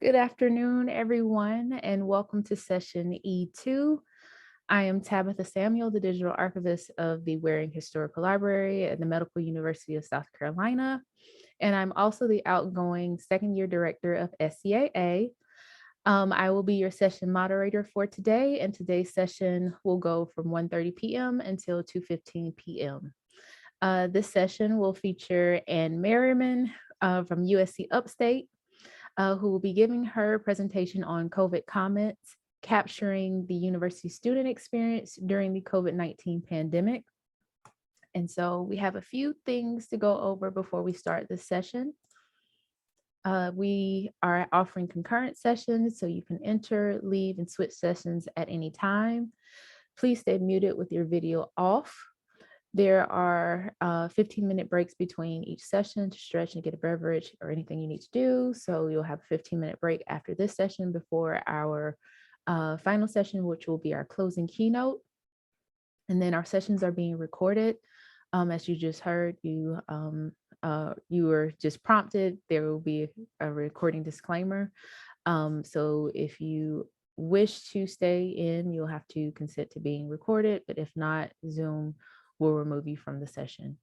Good afternoon, everyone, and welcome to session E2. I am Tabitha Samuel, the digital archivist of the Waring Historical Library at the Medical University of South Carolina, and I'm also the outgoing second-year director of SCAA. I will be your session moderator for today, and today's session will go from 1:30 p.m. until 2:15 p.m. This session will feature Ann Merryman from USC Upstate, who will be giving her presentation on COVID comments, capturing the university student experience during the COVID-19 pandemic. And so we have a few things to go over before we start this session. We are offering concurrent sessions, so you can enter, leave, and switch sessions at any time. Please stay muted with your video off. There are 15-minute breaks between each session to stretch and get a beverage or anything you need to do. So you'll have a 15-minute break after this session before our final session, which will be our closing keynote. And then our sessions are being recorded. As you just heard, you were just prompted. There will be a recording disclaimer. So if you wish to stay in, you'll have to consent to being recorded. But if not, Zoom will remove you from the session.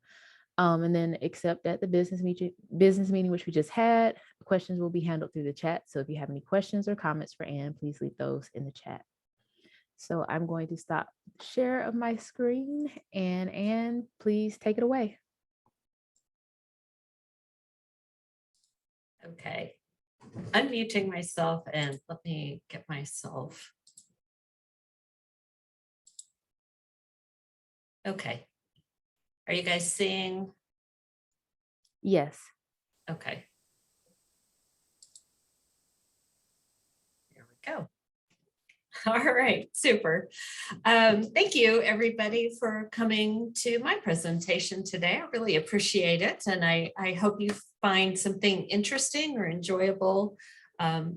And then except at the business meeting, which we just had, questions will be handled through the chat. So if you have any questions or comments for Ann, please leave those in the chat. So I'm going to stop share of my screen, and Ann, please take it away. Okay, unmuting myself, and let me get myself. Okay. Are you guys seeing? Yes. Okay. There we go. All right, super. Thank you, everybody, for coming to my presentation today. I really appreciate it, and I hope you find something interesting or enjoyable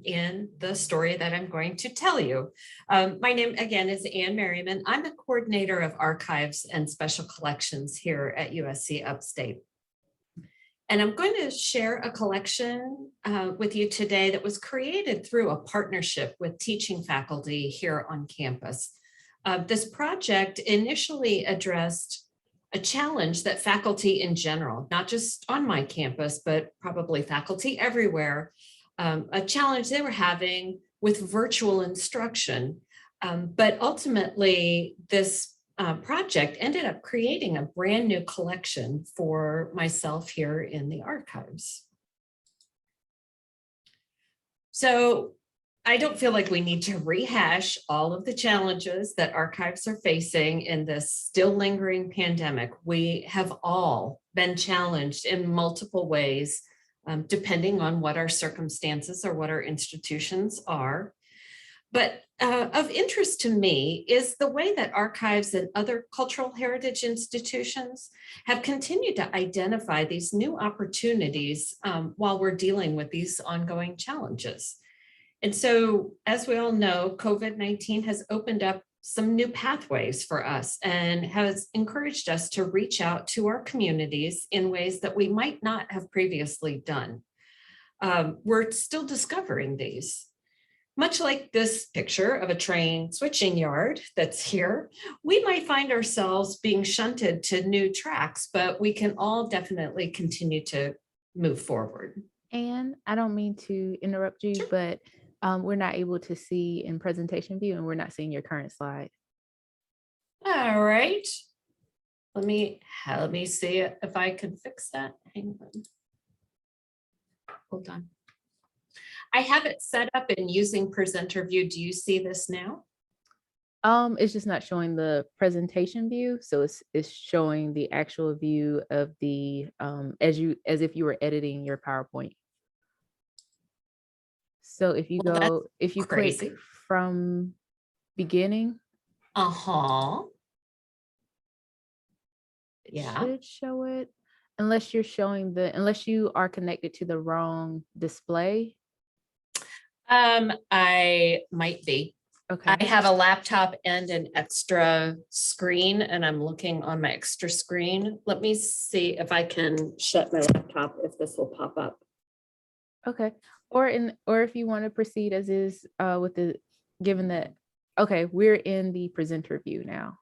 in the story that I'm going to tell you. My name, again, is Ann Merryman. I'm the coordinator of archives and special collections here at USC Upstate. And I'm going to share a collection with you today that was created through a partnership with teaching faculty here on campus. This project initially addressed a challenge that faculty in general, not just on my campus, but probably faculty everywhere, a challenge they were having with virtual instruction. But ultimately, this project ended up creating a brand new collection for myself here in the archives. So I don't feel like we need to rehash all of the challenges that archives are facing in this still lingering pandemic. We have all been challenged in multiple ways, depending on what our circumstances or what our institutions are. But of interest to me is the way that archives and other cultural heritage institutions have continued to identify these new opportunities while we're dealing with these ongoing challenges. And so, as we all know, COVID-19 has opened up some new pathways for us and has encouraged us to reach out to our communities in ways that we might not have previously done. We're still discovering these. Much like this picture of a train switching yard that's here, we might find ourselves being shunted to new tracks, but we can all definitely continue to move forward. And I don't mean to interrupt you, Sure. but we're not able to see in presentation view, and we're not seeing your current slide. All right. Let me see if I can fix that. Hang on. Hold on. I have it set up in using presenter view. Do you see this now? It's just not showing the presentation view, so it's showing the actual view of the as if you were editing your PowerPoint. So if you click from beginning, yeah, it should show it, unless you are connected to the wrong display. I might be. Okay. I have a laptop and an extra screen, and I'm looking on my extra screen. Let me see if I can shut my laptop, if this will pop up. Okay. Or if you want to proceed as is with the, given that, okay, we're in the presenter view now.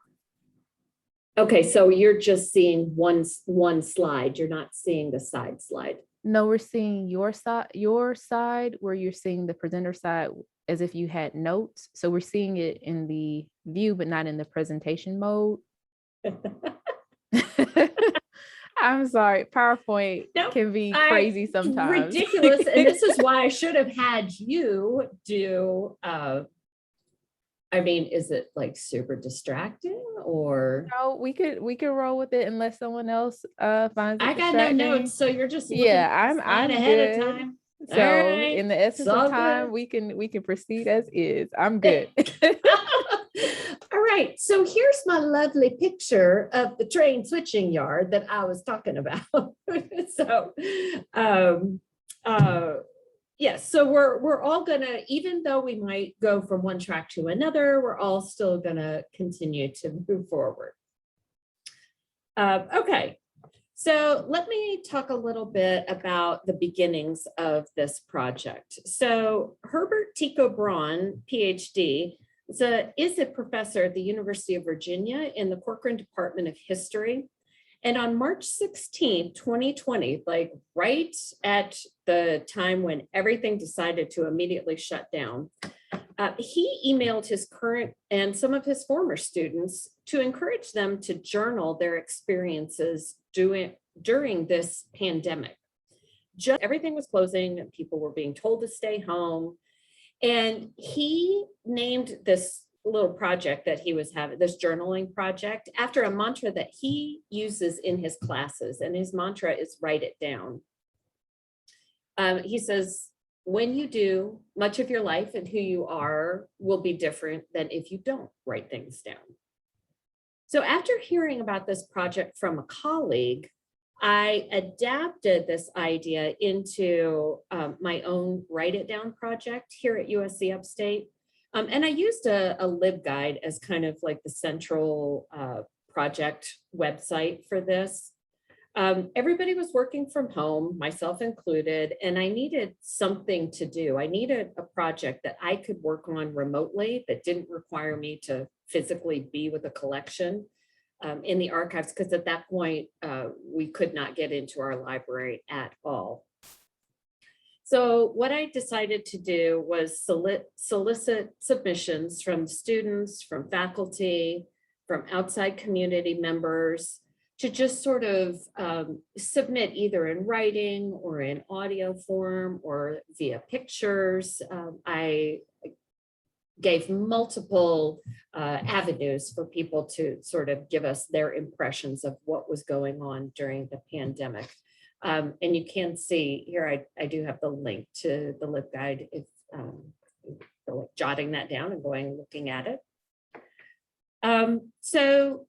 Okay, so you're just seeing one slide. You're not seeing the side slide. No, we're seeing your side where you're seeing the presenter side as if you had notes. So we're seeing it in the view, but not in the presentation mode. I'm sorry, PowerPoint can be crazy sometimes. Ridiculous. And this is why I should have had you do, I mean, is it like super distracting or? No, we could roll with it unless someone else finds it I got no notes, so you're just looking I'm ahead good. of time. So right. in the essence of time, we can proceed as is. I'm good. All right. So here's my lovely picture of the train switching yard that I was talking about. So yes, so we're all gonna, even though we might go from one track to another, we're all still gonna continue to move forward. Okay. So let me talk a little bit about the beginnings of this project. So Herbert Tico Braun, PhD, is a professor at the University of Virginia in the Corcoran Department of History. And on March 16, 2020, like right at the time when everything decided to immediately shut down, he emailed his current and some of his former students to encourage them to journal their experiences during this pandemic. Just everything was closing and people were being told to stay home. And he named this little project that he was having, this journaling project, after a mantra that he uses in his classes. And his mantra is write it down. He says, when you do, much of your life and who you are will be different than if you don't write things down. So after hearing about this project from a colleague, I adapted this idea into my own Write It Down project here at USC Upstate. And I used a LibGuide as kind of like the central project website for this. Everybody was working from home, myself included, and I needed something to do. I needed a project that I could work on remotely that didn't require me to physically be with a collection in the archives, because at that point, we could not get into our library at all. So what I decided to do was solicit submissions from students, from faculty, from outside community members, to just sort of submit either in writing or in audio form or via pictures. I gave multiple avenues for people to sort of give us their impressions of what was going on during the pandemic. And you can see here, I do have the link to the LibGuide if like jotting that down and going and looking at it. So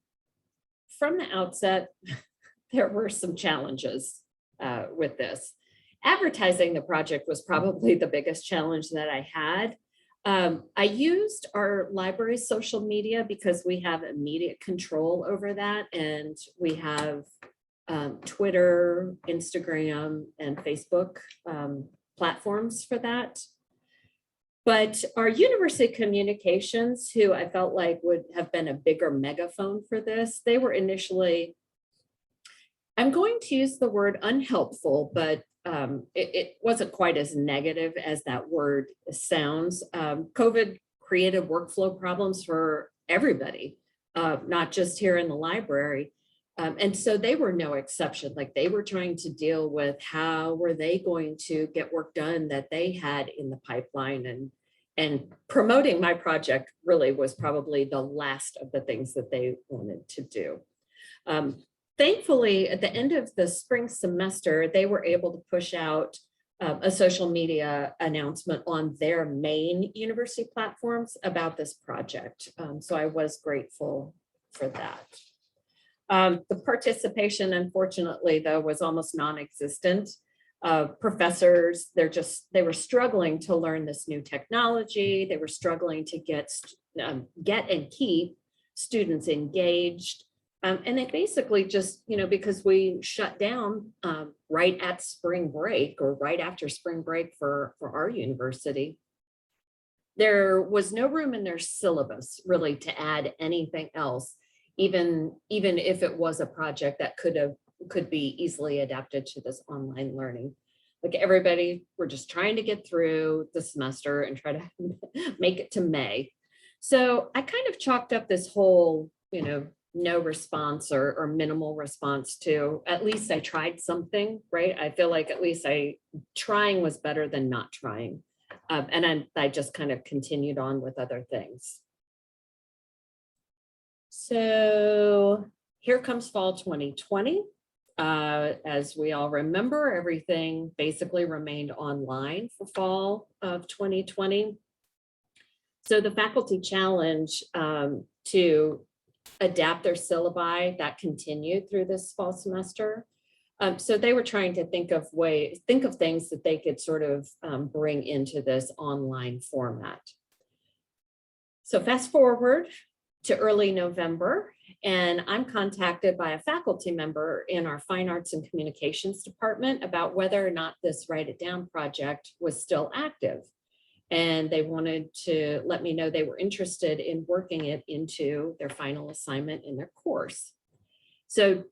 from the outset, there were some challenges with this. Advertising the project was probably the biggest challenge that I had. I used our library's social media because we have immediate control over that, and we have Twitter, Instagram, and Facebook platforms for that. But our university communications, who I felt like would have been a bigger megaphone for this, they were initially, I'm going to use the word unhelpful, but it wasn't quite as negative as that word sounds. COVID created workflow problems for everybody, not just here in the library. And so they were no exception. Like, they were trying to deal with how were they going to get work done that they had in the pipeline, and promoting my project really was probably the last of the things that they wanted to do. Thankfully, at the end of the spring semester, they were able to push out a social media announcement on their main university platforms about this project. So I was grateful for that. The participation, unfortunately, though, was almost non-existent. Professors, they were struggling to learn this new technology. They were struggling to get and keep students engaged. And it basically just, because we shut down right at spring break or right after spring break for our university, there was no room in their syllabus really to add anything else, even if it was a project that could be easily adapted to this online learning. Like everybody, we're just trying to get through the semester and try to make it to May. So I kind of chalked up this whole, no response or minimal response to, at least I tried something, right? I feel like at least trying was better than not trying. And I just kind of continued on with other things. So here comes fall 2020. As we all remember, everything basically remained online for fall of 2020. So the faculty challenge to adapt their syllabi, that continued through this fall semester. So they were trying to think of things that they could sort of bring into this online format. So fast forward to early November, and I'm contacted by a faculty member in our Fine Arts and Communications department about whether or not this Write It Down project was still active. And they wanted to let me know they were interested in working it into their final assignment in their course. So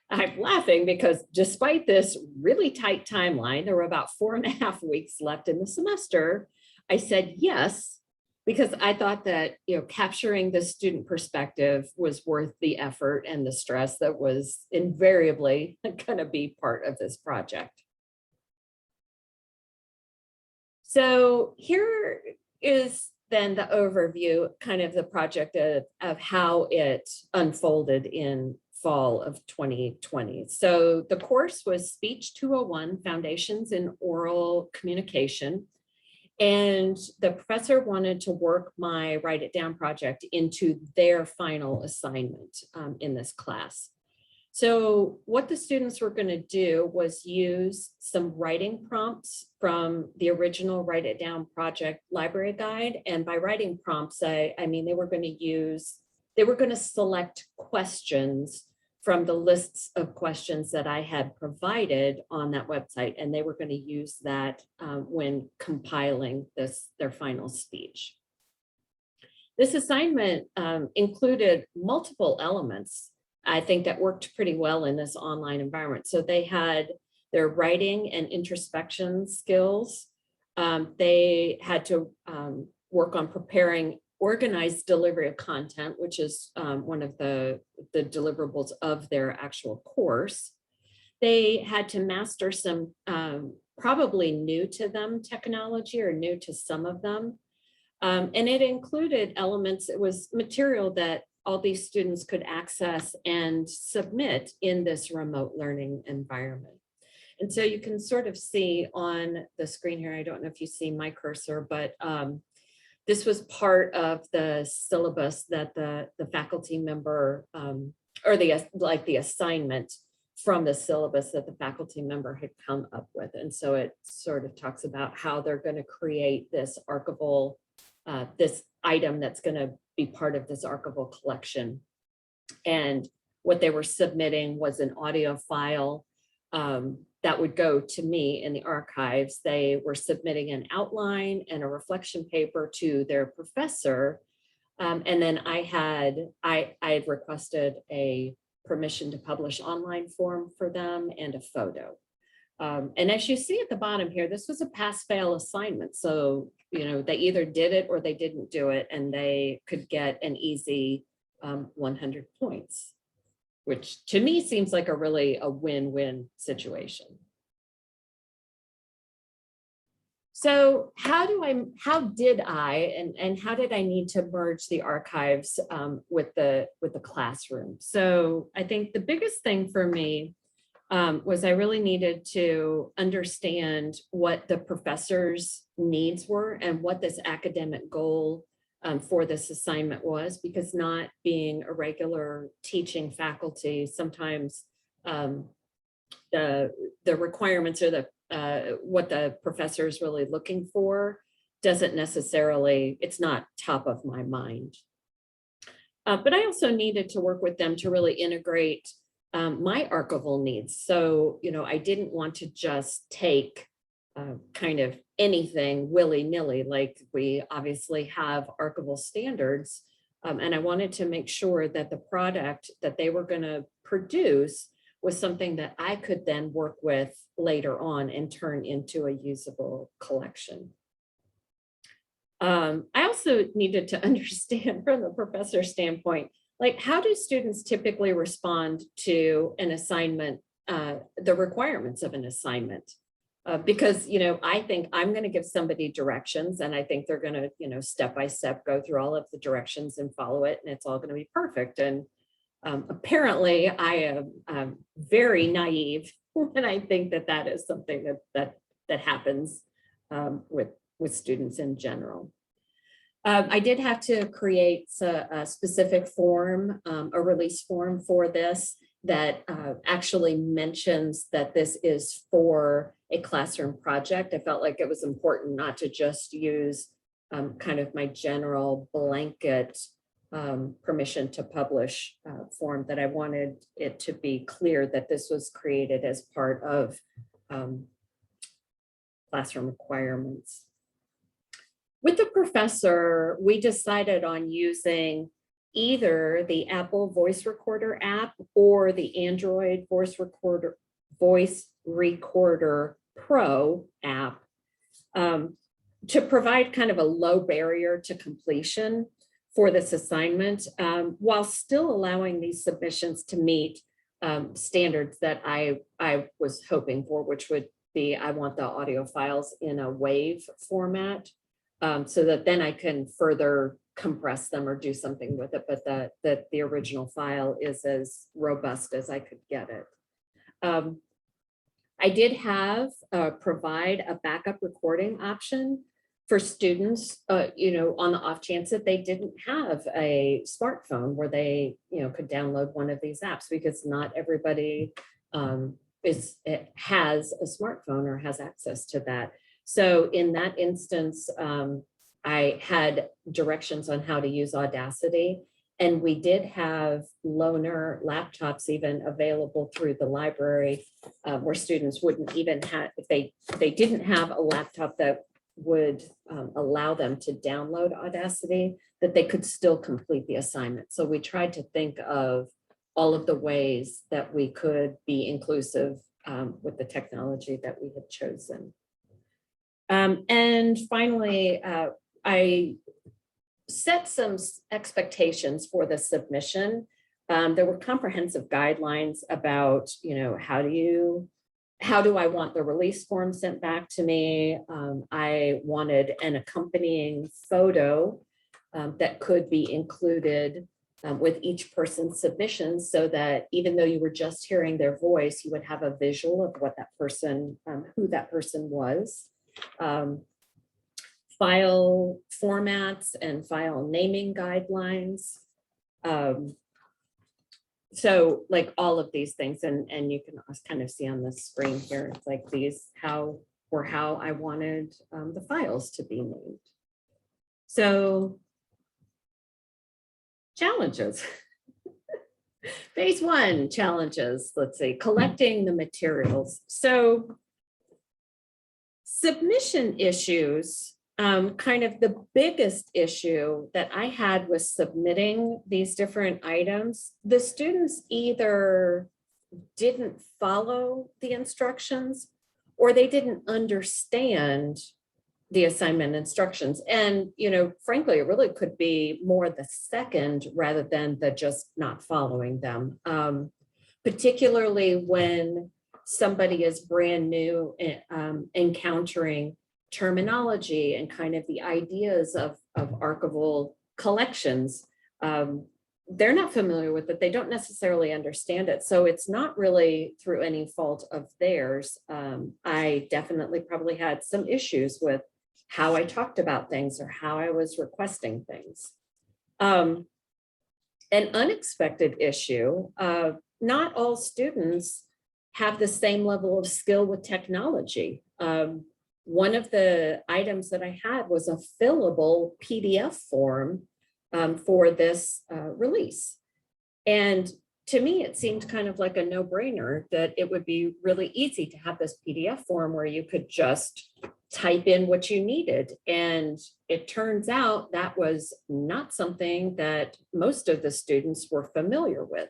I'm laughing because despite this really tight timeline, there were about 4.5 weeks left in the semester. I said yes, because I thought that, capturing the student perspective was worth the effort and the stress that was invariably going to be part of this project. So here is then the overview, kind of the project of how it unfolded in fall of 2020. So the course was Speech 201, Foundations in Oral Communication. And the professor wanted to work my Write It Down project into their final assignment in this class. So what the students were going to do was use some writing prompts from the original Write It Down project library guide. And by writing prompts, I mean they were going to select questions from the lists of questions that I had provided on that website. And they were going to use that when compiling their final speech. This assignment included multiple elements, I think, that worked pretty well in this online environment. So they had their writing and introspection skills. They had to work on preparing organized delivery of content, which is one of the deliverables of their actual course. They had to master some probably new to them technology or new to some of them. And it included elements, it was material that all these students could access and submit in this remote learning environment. And so you can sort of see on the screen here, I don't know if you see my cursor, but this was part of the syllabus that the faculty member, or the assignment from the syllabus that the faculty member had come up with. And so it sort of talks about how they're going to create this archival, this item that's going to be part of this archival collection. And what they were submitting was an audio file that would go to me in the archives. They were submitting an outline and a reflection paper to their professor. And then I had requested a permission to publish online form for them and a photo. And as you see at the bottom here, this was a pass-fail assignment. So, they either did it or they didn't do it, and they could get an easy 100 points, which to me seems like a win-win situation. So how did I need to merge the archives with the classroom? So I think the biggest thing for me was I really needed to understand what the professor's needs were and what this academic goal for this assignment was, because not being a regular teaching faculty, sometimes the requirements or what the professor is really looking for doesn't necessarily, it's not top of my mind. But I also needed to work with them to really integrate my archival needs. So, I didn't want to just take kind of anything willy-nilly, like we obviously have archival standards. And I wanted to make sure that the product that they were going to produce was something that I could then work with later on and turn into a usable collection. I also needed to understand from the professor's standpoint, like, how do students typically respond to an assignment, the requirements of an assignment? Because, I think I'm going to give somebody directions, and I think they're going to, step by step go through all of the directions and follow it, and it's all going to be perfect. And apparently I am very naive when I think that that is something that happens with students in general. I did have to create a specific form, a release form for this that actually mentions that this is for a classroom project. I felt like it was important not to just use kind of my general blanket permission to publish form, that I wanted it to be clear that this was created as part of classroom requirements. With the professor, we decided on using either the Apple Voice Recorder app or the Android Voice Recorder Pro app to provide kind of a low barrier to completion for this assignment, while still allowing these submissions to meet standards that I was hoping for, which would be, I want the audio files in a WAV format, so that then I can further compress them or do something with it, but that the original file is as robust as I could get it. I did have provide a backup recording option for students, on the off chance that they didn't have a smartphone where they, could download one of these apps, because not everybody has a smartphone or has access to that. So in that instance, I had directions on how to use Audacity, and we did have loaner laptops even available through the library, where students wouldn't even have, if they didn't have a laptop that would allow them to download Audacity, that they could still complete the assignment. So we tried to think of all of the ways that we could be inclusive with the technology that we had chosen. And finally, I set some expectations for the submission. There were comprehensive guidelines about, how do I want the release form sent back to me? I wanted an accompanying photo that could be included with each person's submission, so that even though you were just hearing their voice, you would have a visual of what that person, who that person was. File formats and file naming guidelines. So like all of these things, and you can kind of see on the screen here, it's like these, how I wanted the files to be named. So challenges. Phase 1 challenges, let's see, collecting the materials. So submission issues, kind of the biggest issue that I had was submitting these different items. The students either didn't follow the instructions or they didn't understand the assignment instructions. And, frankly, it really could be more the second rather than the just not following them, particularly when somebody is brand new, encountering terminology and kind of the ideas of archival collections. They're not familiar with it. They don't necessarily understand it. So it's not really through any fault of theirs. I definitely probably had some issues with how I talked about things or how I was requesting things. An unexpected issue, not all students have the same level of skill with technology. One of the items that I had was a fillable PDF form for this release. And to me, it seemed kind of like a no-brainer that it would be really easy to have this PDF form where you could just type in what you needed. And it turns out that was not something that most of the students were familiar with.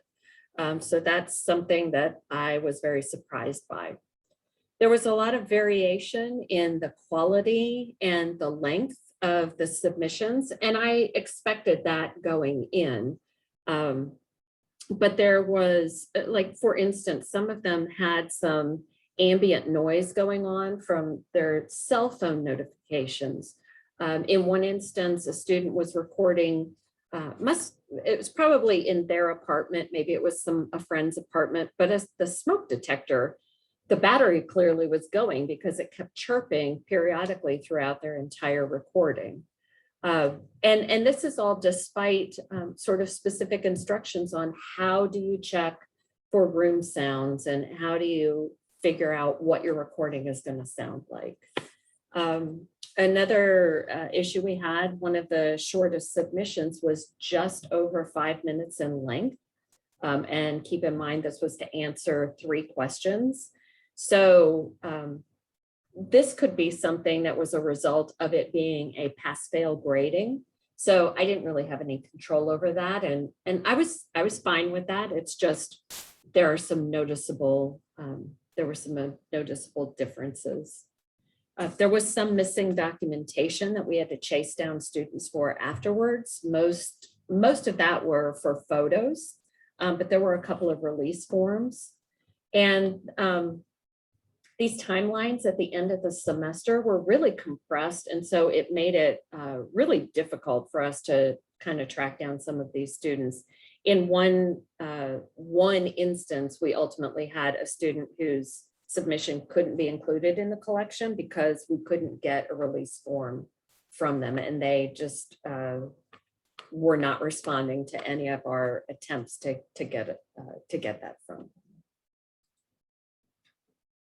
So that's something that I was very surprised by. There was a lot of variation in the quality and the length of the submissions, and I expected that going in. But there was, like, for instance, some of them had some ambient noise going on from their cell phone notifications. In one instance, a student was recording, it was probably in their apartment, maybe it was a friend's apartment, but as the smoke detector, the battery clearly was going because it kept chirping periodically throughout their entire recording. And this is all despite sort of specific instructions on how do you check for room sounds and how do you figure out what your recording is going to sound like. Another issue we had, one of the shortest submissions was just over 5 minutes in length. And keep in mind, this was to answer 3 questions. So this could be something that was a result of it being a pass-fail grading. So I didn't really have any control over that. And I was fine with that. It's just, there are some noticeable, there were some noticeable differences. There was some missing documentation that we had to chase down students for afterwards. Most of that were for photos, but there were a couple of release forms. And these timelines at the end of the semester were really compressed. And so it made it really difficult for us to kind of track down some of these students. In one instance, we ultimately had a student whose submission couldn't be included in the collection because we couldn't get a release form from them. And they just were not responding to any of our attempts to get that from them.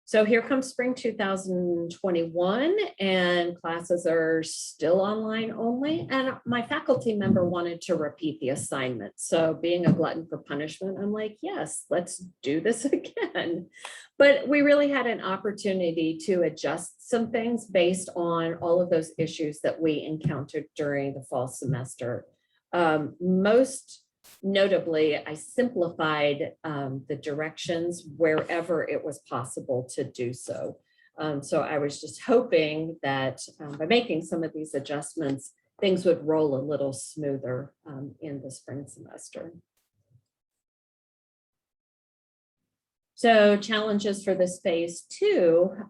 So here comes spring 2021, and classes are still online only. And my faculty member wanted to repeat the assignment. So being a glutton for punishment, I'm like, yes, let's do this again. But we really had an opportunity to adjust some things based on all of those issues that we encountered during the fall semester. Most notably, I simplified the directions wherever it was possible to do so. So I was just hoping that by making some of these adjustments, things would roll a little smoother in the spring semester. So challenges for this phase 2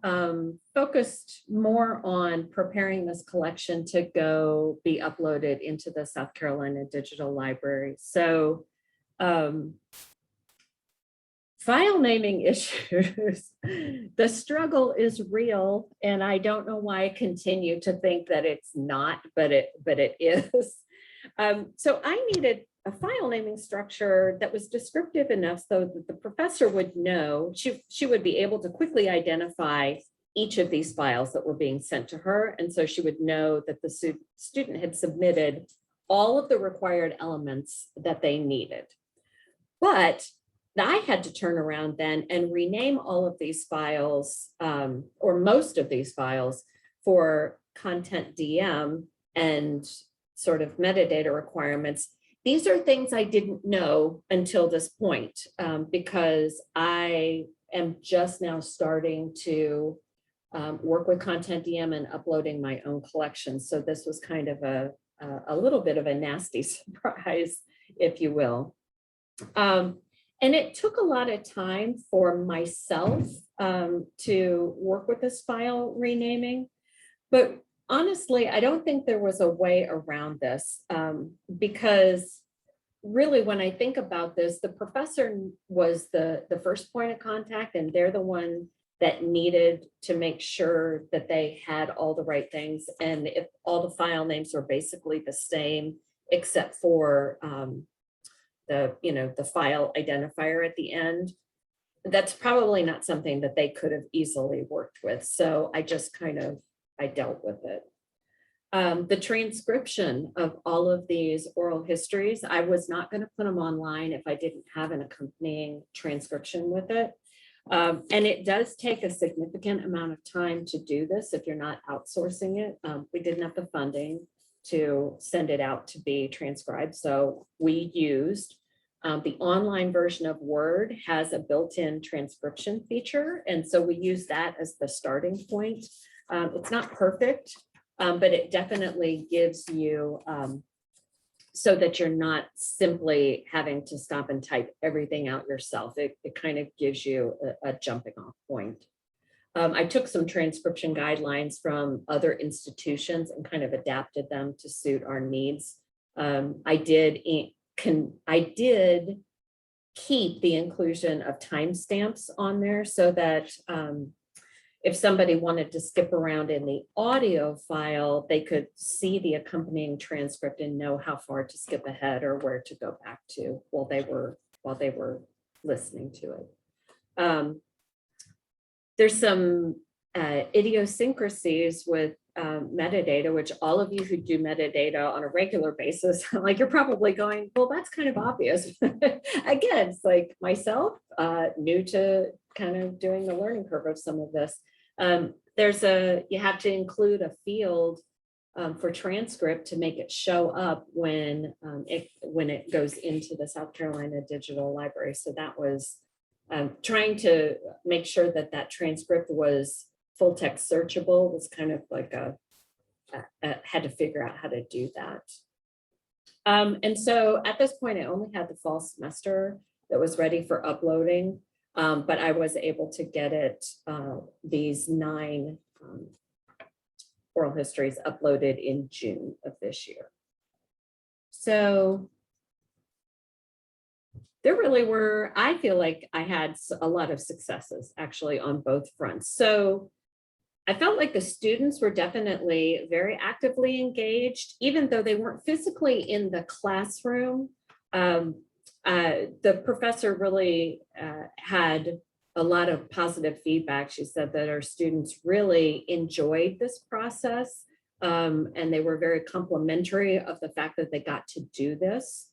focused more on preparing this collection to go be uploaded into the South Carolina Digital Library. So file naming issues, the struggle is real, and I don't know why I continue to think that it's not, but it is. So I needed a file naming structure that was descriptive enough so that the professor would know, she would be able to quickly identify each of these files that were being sent to her. And so she would know that the student had submitted all of the required elements that they needed. But I had to turn around then and rename all of these files, or most of these files, for content DM and sort of metadata requirements. These are things I didn't know until this point, because I am just now starting to work with Content DM and uploading my own collection. So this was kind of a little bit of a nasty surprise, if you will. And it took a lot of time for myself to work with this file renaming, but honestly, I don't think there was a way around this, because really when I think about this, the professor was the first point of contact, and they're the one that needed to make sure that they had all the right things. And if all the file names are basically the same, except for the file identifier at the end, that's probably not something that they could have easily worked with. So I just I dealt with it. The transcription of all of these oral histories, I was not going to put them online if I didn't have an accompanying transcription with it. And it does take a significant amount of time to do this if you're not outsourcing it. We didn't have the funding to send it out to be transcribed. So we used the online version of Word has a built-in transcription feature. And so we use that as the starting point. It's not perfect, but it definitely gives you so that you're not simply having to stop and type everything out yourself. It kind of gives you a jumping off point. I took some transcription guidelines from other institutions and kind of adapted them to suit our needs. I did keep the inclusion of timestamps on there so that if somebody wanted to skip around in the audio file, they could see the accompanying transcript and know how far to skip ahead or where to go back to while they were listening to it. There's some idiosyncrasies with metadata, which all of you who do metadata on a regular basis, like you're probably going, well, that's kind of obvious. Again, it's like myself, new to kind of doing the learning curve of some of this. You have to include a field for transcript to make it show up when it goes into the South Carolina Digital Library. So that was trying to make sure that that transcript was full text searchable was kind of like had to figure out how to do that. And so at this point, I only had the fall semester that was ready for uploading, but I was able to get it, these 9 oral histories uploaded in June of this year. So there really were, I feel like I had a lot of successes actually on both fronts. So I felt like the students were definitely very actively engaged, even though they weren't physically in the classroom. The professor really had a lot of positive feedback. She said that our students really enjoyed this process, and they were very complimentary of the fact that they got to do this.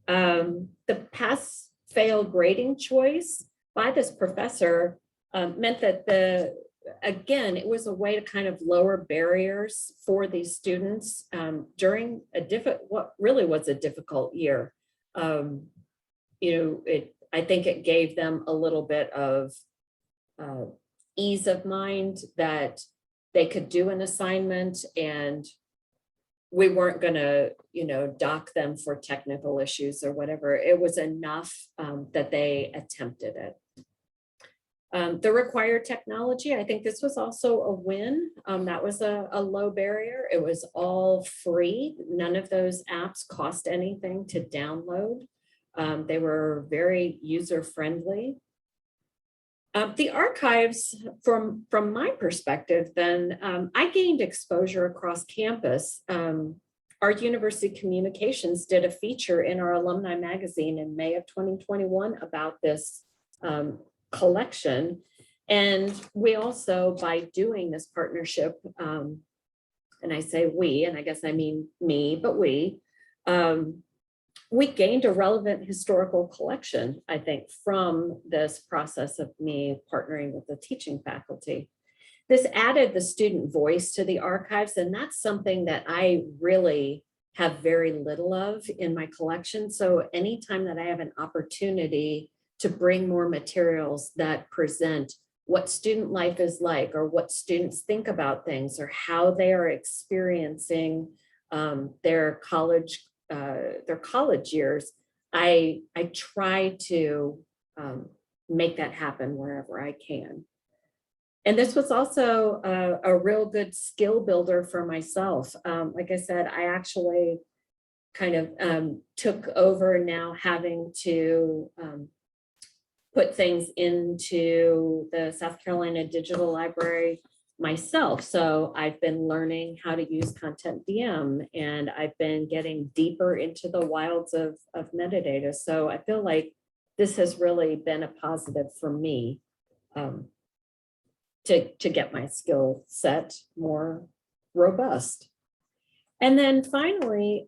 The pass-fail grading choice by this professor meant that again, it was a way to kind of lower barriers for these students during what really was a difficult year. I think it gave them a little bit of ease of mind that they could do an assignment and we weren't going to, dock them for technical issues or whatever. It was enough that they attempted it. The required technology, I think this was also a win. That was a low barrier. It was all free. None of those apps cost anything to download. They were very user-friendly. The archives, from my perspective, then I gained exposure across campus. Our university communications did a feature in our alumni magazine in May of 2021 about this collection. And we also, by doing this partnership, and I say we, and I guess I mean me, but we gained a relevant historical collection, I think, from this process of me partnering with the teaching faculty. This added the student voice to the archives, and that's something that I really have very little of in my collection. So anytime that I have an opportunity to bring more materials that present what student life is like, or what students think about things, or how they are experiencing their college years, I try to make that happen wherever I can. And this was also a real good skill builder for myself. Like I said, I actually kind of took over now having to put things into the South Carolina Digital Library myself. So I've been learning how to use Content DM, and I've been getting deeper into the wilds of metadata. So I feel like this has really been a positive for me to get my skill set more robust. And then finally,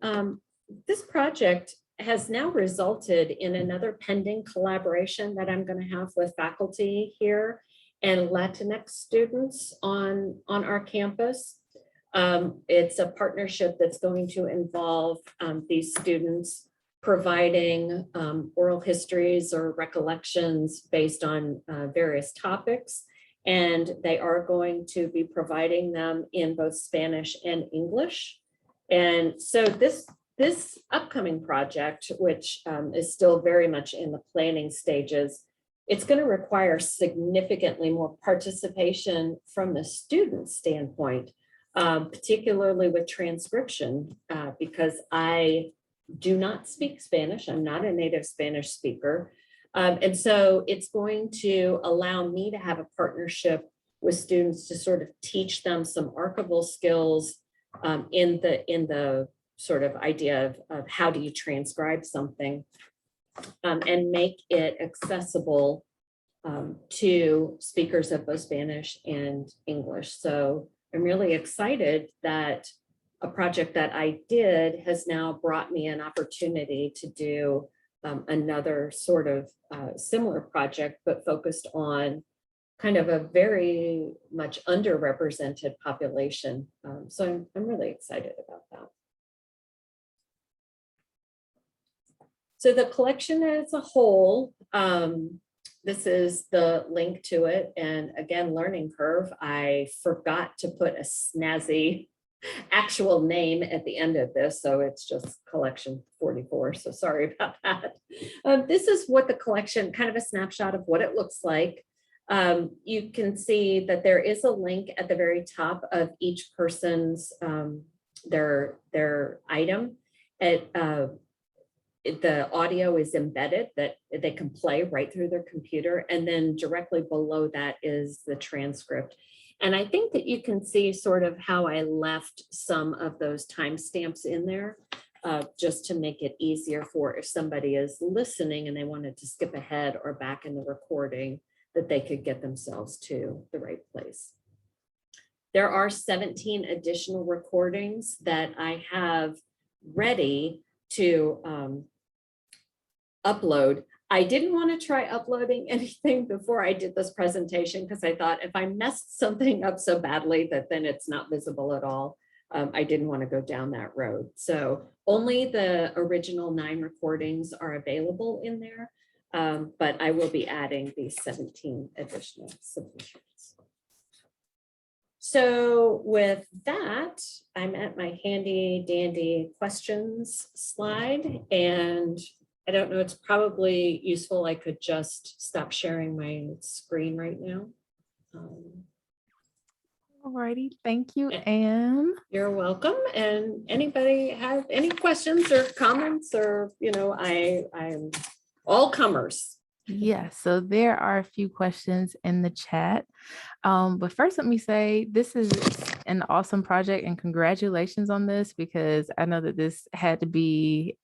this project has now resulted in another pending collaboration that I'm going to have with faculty here and Latinx students on our campus. It's a partnership that's going to involve these students providing oral histories or recollections based on various topics. And they are going to be providing them in both Spanish and English. And so this upcoming project, which is still very much in the planning stages, it's going to require significantly more participation from the student standpoint, particularly with transcription, because I do not speak Spanish. I'm not a native Spanish speaker. And so it's going to allow me to have a partnership with students to sort of teach them some archival skills in the sort of idea of how do you transcribe something and make it accessible to speakers of both Spanish and English. So I'm really excited that a project that I did has now brought me an opportunity to do another sort of similar project, but focused on kind of a very much underrepresented population. So I'm really excited about that. So the collection as a whole, this is the link to it. And again, learning curve, I forgot to put a snazzy actual name at the end of this. So it's just collection 44. So sorry about that. This is what the collection, kind of a snapshot of what it looks like. You can see that there is a link at the very top of each person's their item. The audio is embedded that they can play right through their computer. And then directly below that is the transcript. And I think that you can see sort of how I left some of those timestamps in there just to make it easier for if somebody is listening and they wanted to skip ahead or back in the recording, that they could get themselves to the right place. There are 17 additional recordings that I have ready to upload. I didn't want to try uploading anything before I did this presentation because I thought if I messed something up so badly that then it's not visible at all, I didn't want to go down that road. So only the original 9 recordings are available in there, but I will be adding these 17 additional submissions. So with that, I'm at my handy dandy questions slide, and I don't know, it's probably useful. I could just stop sharing my screen right now. Alrighty, thank you, Anne. You're welcome. And anybody have any questions or comments, or, you know, I'm all comers. Yeah, so there are a few questions in the chat. But first, let me say this is an awesome project and congratulations on this, because I know that this had to be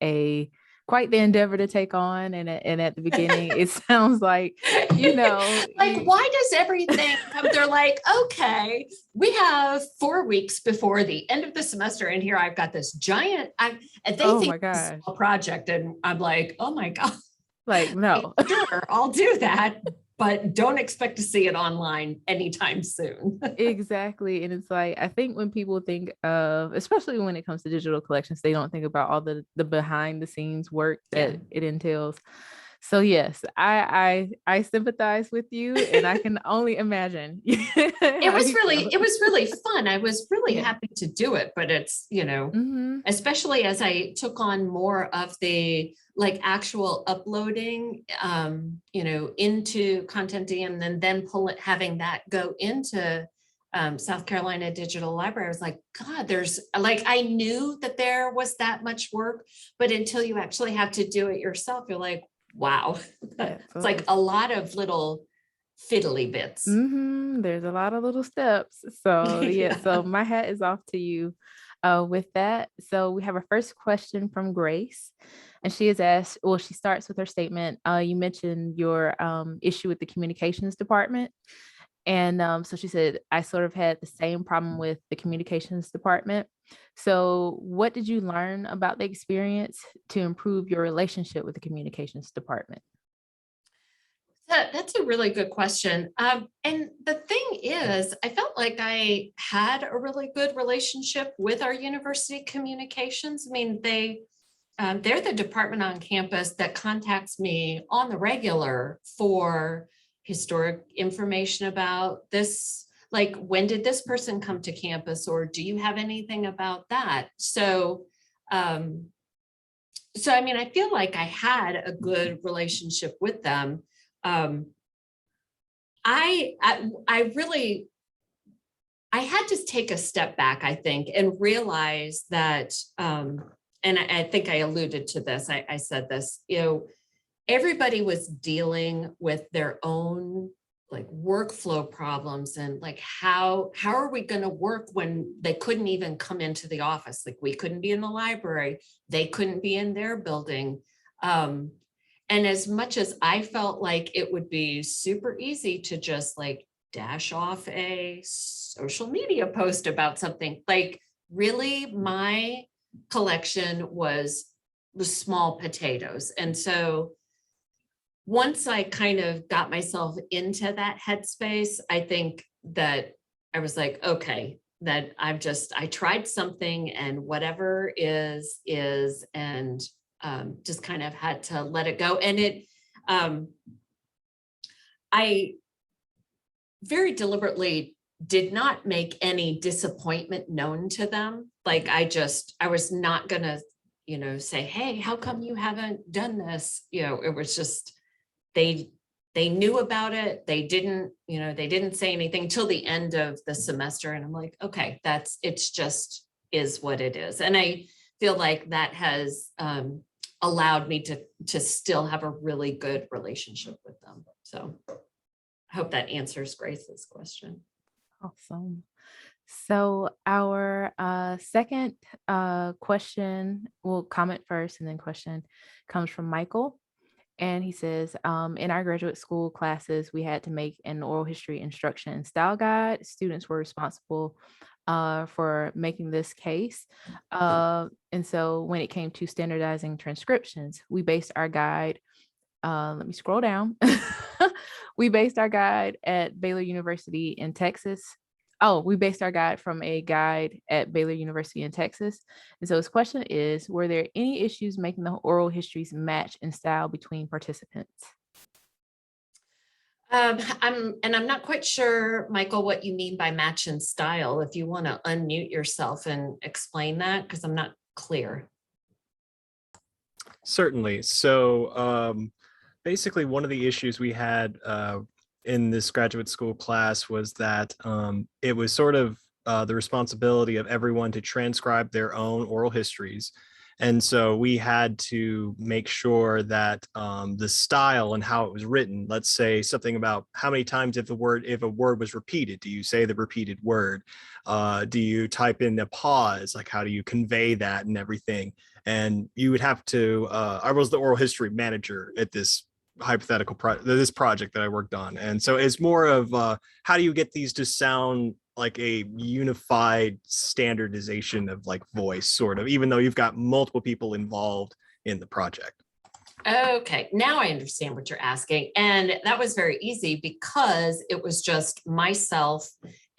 quite the endeavor to take on. And at the beginning, it sounds like, you know. Like, why does everything come? They're like, okay, we have 4 weeks before the end of the semester. And here I've got this giant, and they think it's a project. And I'm like, oh my God. Like, no. Sure, I'll do that, but don't expect to see it online anytime soon. Exactly. And it's like, I think when people think of, especially when it comes to digital collections, they don't think about all the behind the scenes work that it entails. So yes, I sympathize with you, and I can only imagine. It was really fun. I was really happy to do it, but it's, you know, especially as I took on more of the like actual uploading, you know, into Content DM, and then having that go into South Carolina Digital Library. I was like, God, there's like, I knew that there was that much work, but until you actually have to do it yourself, you're like, wow, it's like a lot of little fiddly bits. There's a lot of little steps. So yeah, so my hat is off to you with that. So we have our first question from Grace, and she has asked, well, she starts with her statement. You mentioned your issue with the communications department. And so she said, I sort of had the same problem with the communications department. So what did you learn about the experience to improve your relationship with the communications department? That's a really good question. And the thing is, I felt like I had a really good relationship with our university communications. I mean, they're the department on campus that contacts me on the regular for historic information about this. Like, when did this person come to campus, or do you have anything about that? So I mean, I feel like I had a good relationship with them. I really, I had to take a step back, I think, and realize that, and I think I alluded to this, I said this, everybody was dealing with their own like workflow problems, and like, how are we going to work when they couldn't even come into the office? Like, we couldn't be in the library, they couldn't be in their building. And as much as I felt like it would be super easy to just like dash off a social media post about something, like, really my collection was the small potatoes. And so once I kind of got myself into that headspace, I think that I was like, okay, that I tried something, and whatever is, and just kind of had to let it go. And I very deliberately did not make any disappointment known to them. Like, I was not gonna, say, hey, how come you haven't done this? It was just, they knew about it. They didn't say anything until the end of the semester. And I'm like, okay, it's just is what it is. And I feel like that has allowed me to still have a really good relationship with them. So I hope that answers Grace's question. Awesome. So our second question, well, comment first and then question, comes from Michael. And he says, in our graduate school classes, we had to make an oral history instruction and style guide. Students were responsible for making this case. And so when it came to standardizing transcriptions, we based our guide, let me scroll down. We based our guide at Baylor University in Texas. Oh, we based our guide from a guide at Baylor University in Texas. And so his question is, were there any issues making the oral histories match in style between participants? I'm not quite sure, Michael, what you mean by match in style. If you want to unmute yourself and explain that, because I'm not clear. Certainly. So basically, one of the issues we had in this graduate school class was that it was sort of the responsibility of everyone to transcribe their own oral histories. And so we had to make sure that the style and how it was written, let's say something about how many times if a word was repeated, do you say the repeated word? Do you type in a pause? Like, how do you convey that and everything? And you would have to, I was the oral history manager at this hypothetical this project that I worked on. And so it's more of how do you get these to sound like a unified standardization of like voice, sort of, even though you've got multiple people involved in the project. Okay, now I understand what you're asking. And that was very easy because it was just myself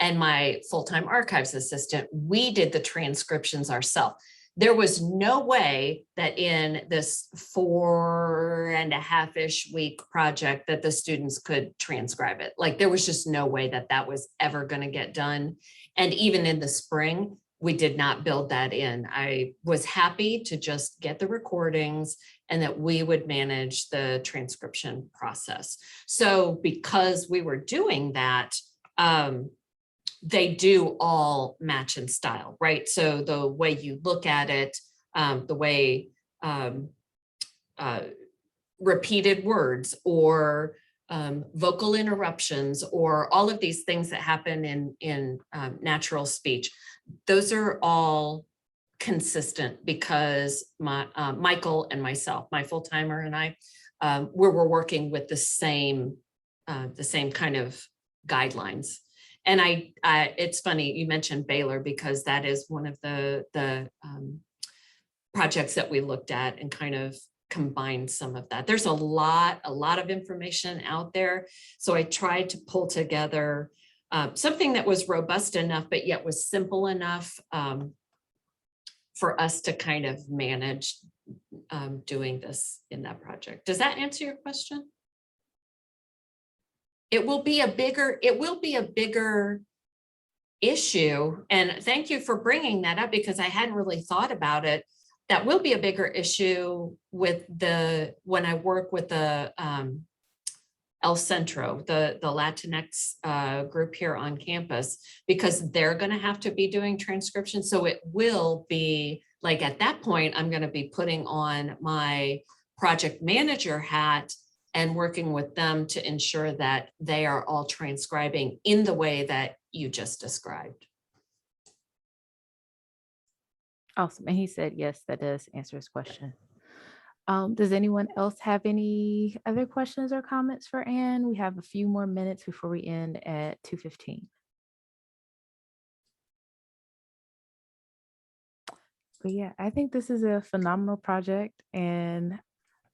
and my full-time archives assistant. We did the transcriptions ourselves. There was no way that in this 4.5-ish week project that the students could transcribe it. Like, there was just no way that that was ever going to get done. And even in the spring, we did not build that in. I was happy to just get the recordings and that we would manage the transcription process. So because we were doing that, they do all match in style, right? So the way you look at it, the way repeated words or vocal interruptions or all of these things that happen in natural speech, those are all consistent because Michael and myself, my full-timer and I, we were working with the same kind of guidelines. And it's funny you mentioned Baylor, because that is one of the projects that we looked at and kind of combined some of that. There's a lot of information out there. So I tried to pull together something that was robust enough, but yet was simple enough for us to kind of manage doing this in that project. Does that answer your question? It will be a bigger issue. And thank you for bringing that up, because I hadn't really thought about it. That will be a bigger issue with when I work with the El Centro, the Latinx group here on campus, because they're going to have to be doing transcription. So it will be like, at that point, I'm going to be putting on my project manager hat and working with them to ensure that they are all transcribing in the way that you just described. Awesome. And he said, yes, that does answer his question. Does anyone else have any other questions or comments for Anne? We have a few more minutes before we end at 2:15. But yeah, I think this is a phenomenal project, and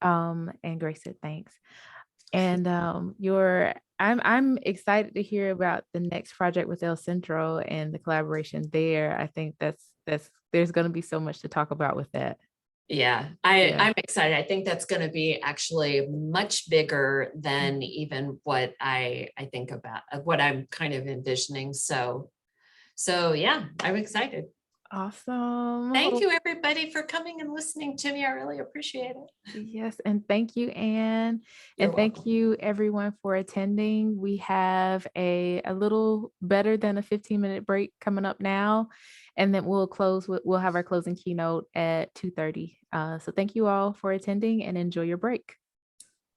Grace said thanks. And I'm excited to hear about the next project with El Centro and the collaboration there. I think there's going to be so much to talk about with that. Yeah, I'm excited. I think that's going to be actually much bigger than even what I think about, what I'm kind of envisioning. So yeah, I'm excited. Awesome. Thank you, everybody, for coming and listening to me. I really appreciate it. Yes, and thank you, Anne. You're And thank welcome. you, everyone, for attending. We have a little better than a 15-minute break coming up now, and then we'll have our closing keynote at 2:30. So thank you all for attending, and enjoy your break.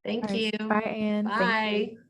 Thank you. Bye, Anne. Thank you. Bye.